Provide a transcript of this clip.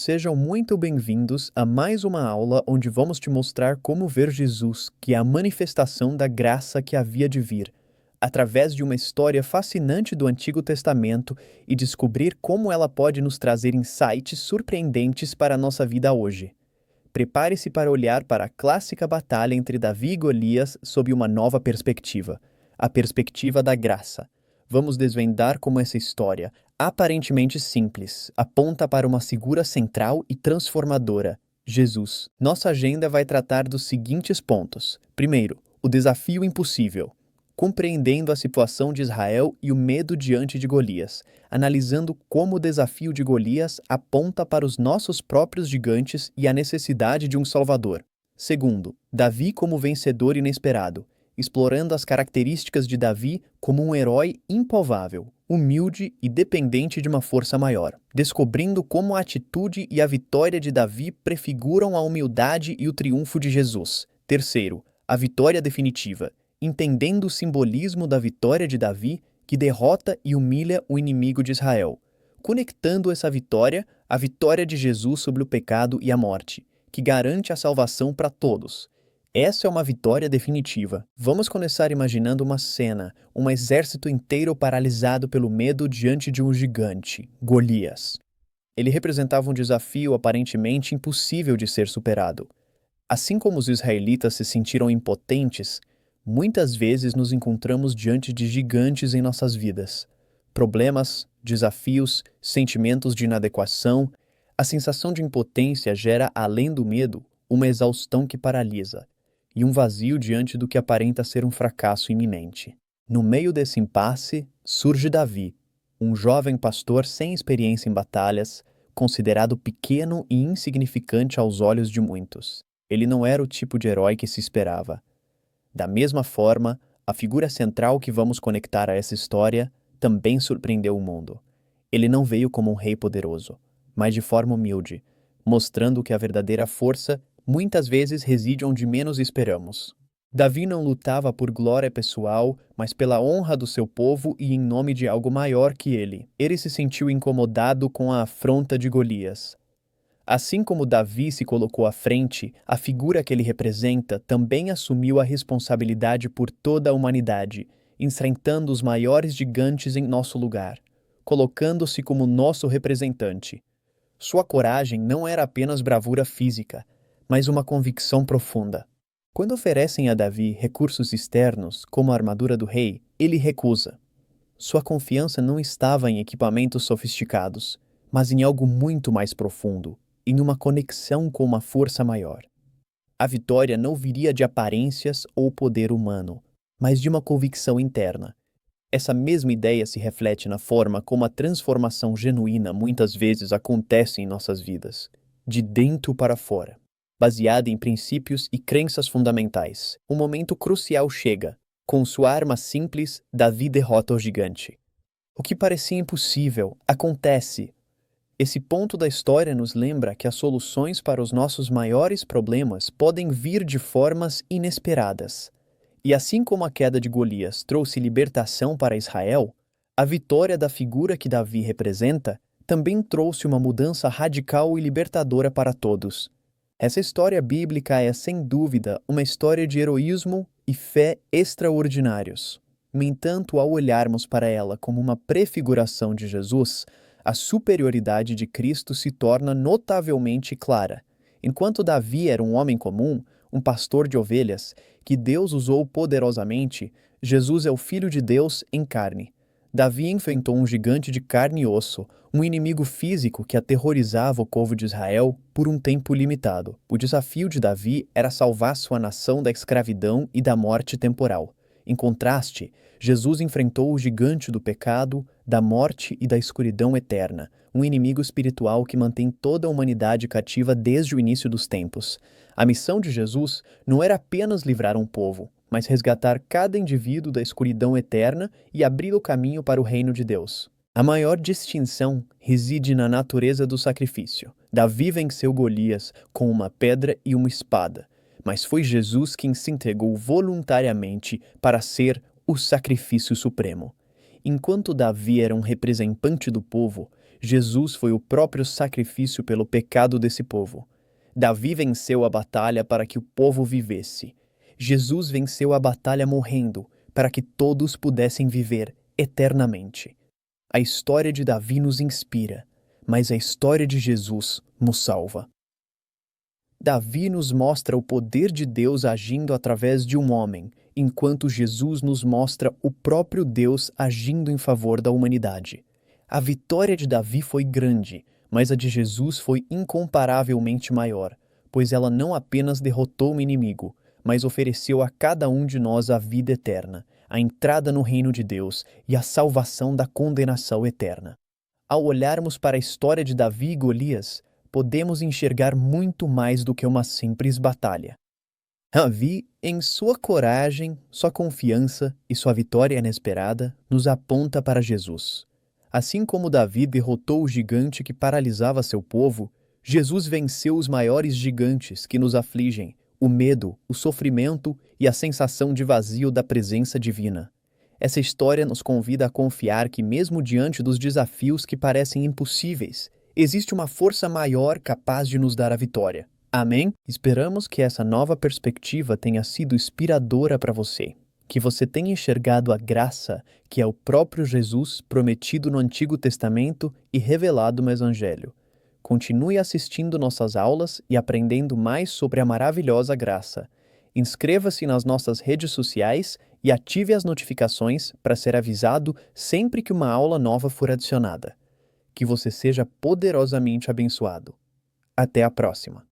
Sejam muito bem-vindos a mais uma aula onde vamos te mostrar como ver Jesus, que é a manifestação da graça que havia de vir, através de uma história fascinante do Antigo Testamento e descobrir como ela pode nos trazer insights surpreendentes para a nossa vida hoje. Prepare-se para olhar para a clássica batalha entre Davi e Golias sob uma nova perspectiva, a perspectiva da graça. Vamos desvendar como essa história, aparentemente simples, aponta para uma figura central e transformadora, Jesus. Nossa agenda vai tratar dos seguintes pontos. Primeiro, o desafio impossível. Compreendendo a situação de Israel e o medo diante de Golias, analisando como o desafio de Golias aponta para os nossos próprios gigantes e a necessidade de um Salvador. Segundo, Davi como vencedor inesperado, explorando as características de Davi como um herói improvável, humilde e dependente de uma força maior, descobrindo como a atitude e a vitória de Davi prefiguram a humildade e o triunfo de Jesus. Terceiro, a vitória definitiva, entendendo o simbolismo da vitória de Davi, que derrota e humilha o inimigo de Israel, conectando essa vitória à vitória de Jesus sobre o pecado e a morte, que garante a salvação para todos. Essa é uma vitória definitiva. Vamos começar imaginando uma cena, um exército inteiro paralisado pelo medo diante de um gigante, Golias. Ele representava um desafio aparentemente impossível de ser superado. Assim como os israelitas se sentiram impotentes, muitas vezes nos encontramos diante de gigantes em nossas vidas. Problemas, desafios, sentimentos de inadequação. A sensação de impotência gera, além do medo, uma exaustão que paralisa e um vazio diante do que aparenta ser um fracasso iminente. No meio desse impasse, surge Davi, um jovem pastor sem experiência em batalhas, considerado pequeno e insignificante aos olhos de muitos. Ele não era o tipo de herói que se esperava. Da mesma forma, a figura central que vamos conectar a essa história também surpreendeu o mundo. Ele não veio como um rei poderoso, mas de forma humilde, mostrando que a verdadeira força muitas vezes reside onde menos esperamos. Davi não lutava por glória pessoal, mas pela honra do seu povo e em nome de algo maior que ele. Ele se sentiu incomodado com a afronta de Golias. Assim como Davi se colocou à frente, a figura que ele representa também assumiu a responsabilidade por toda a humanidade, enfrentando os maiores gigantes em nosso lugar, colocando-se como nosso representante. Sua coragem não era apenas bravura física, mas uma convicção profunda. Quando oferecem a Davi recursos externos, como a armadura do rei, ele recusa. Sua confiança não estava em equipamentos sofisticados, mas em algo muito mais profundo, em uma conexão com uma força maior. A vitória não viria de aparências ou poder humano, mas de uma convicção interna. Essa mesma ideia se reflete na forma como a transformação genuína muitas vezes acontece em nossas vidas, de dentro para fora. Baseada em princípios e crenças fundamentais, um momento crucial chega. Com sua arma simples, Davi derrota o gigante. O que parecia impossível acontece. Esse ponto da história nos lembra que as soluções para os nossos maiores problemas podem vir de formas inesperadas. E assim como a queda de Golias trouxe libertação para Israel, a vitória da figura que Davi representa também trouxe uma mudança radical e libertadora para todos. Essa história bíblica é, sem dúvida, uma história de heroísmo e fé extraordinários. No entanto, ao olharmos para ela como uma prefiguração de Jesus, a superioridade de Cristo se torna notavelmente clara. Enquanto Davi era um homem comum, um pastor de ovelhas, que Deus usou poderosamente, Jesus é o Filho de Deus em carne. Davi enfrentou um gigante de carne e osso, um inimigo físico que aterrorizava o povo de Israel por um tempo limitado. O desafio de Davi era salvar sua nação da escravidão e da morte temporal. Em contraste, Jesus enfrentou o gigante do pecado, da morte e da escuridão eterna, um inimigo espiritual que mantém toda a humanidade cativa desde o início dos tempos. A missão de Jesus não era apenas livrar um povo, mas resgatar cada indivíduo da escuridão eterna e abrir o caminho para o reino de Deus. A maior distinção reside na natureza do sacrifício. Davi venceu Golias com uma pedra e uma espada, mas foi Jesus quem se entregou voluntariamente para ser o sacrifício supremo. Enquanto Davi era um representante do povo, Jesus foi o próprio sacrifício pelo pecado desse povo. Davi venceu a batalha para que o povo vivesse. Jesus venceu a batalha morrendo para que todos pudessem viver eternamente. A história de Davi nos inspira, mas a história de Jesus nos salva. Davi nos mostra o poder de Deus agindo através de um homem, enquanto Jesus nos mostra o próprio Deus agindo em favor da humanidade. A vitória de Davi foi grande, mas a de Jesus foi incomparavelmente maior, pois ela não apenas derrotou o inimigo, mas ofereceu a cada um de nós a vida eterna, a entrada no reino de Deus e a salvação da condenação eterna. Ao olharmos para a história de Davi e Golias, podemos enxergar muito mais do que uma simples batalha. Davi, em sua coragem, sua confiança e sua vitória inesperada, nos aponta para Jesus. Assim como Davi derrotou o gigante que paralisava seu povo, Jesus venceu os maiores gigantes que nos afligem, o medo, o sofrimento e a sensação de vazio da presença divina. Essa história nos convida a confiar que, mesmo diante dos desafios que parecem impossíveis, existe uma força maior capaz de nos dar a vitória. Amém? Esperamos que essa nova perspectiva tenha sido inspiradora para você, que você tenha enxergado a graça que é o próprio Jesus prometido no Antigo Testamento e revelado no Evangelho. Continue assistindo nossas aulas e aprendendo mais sobre a maravilhosa graça. Inscreva-se nas nossas redes sociais e ative as notificações para ser avisado sempre que uma aula nova for adicionada. Que você seja poderosamente abençoado. Até a próxima!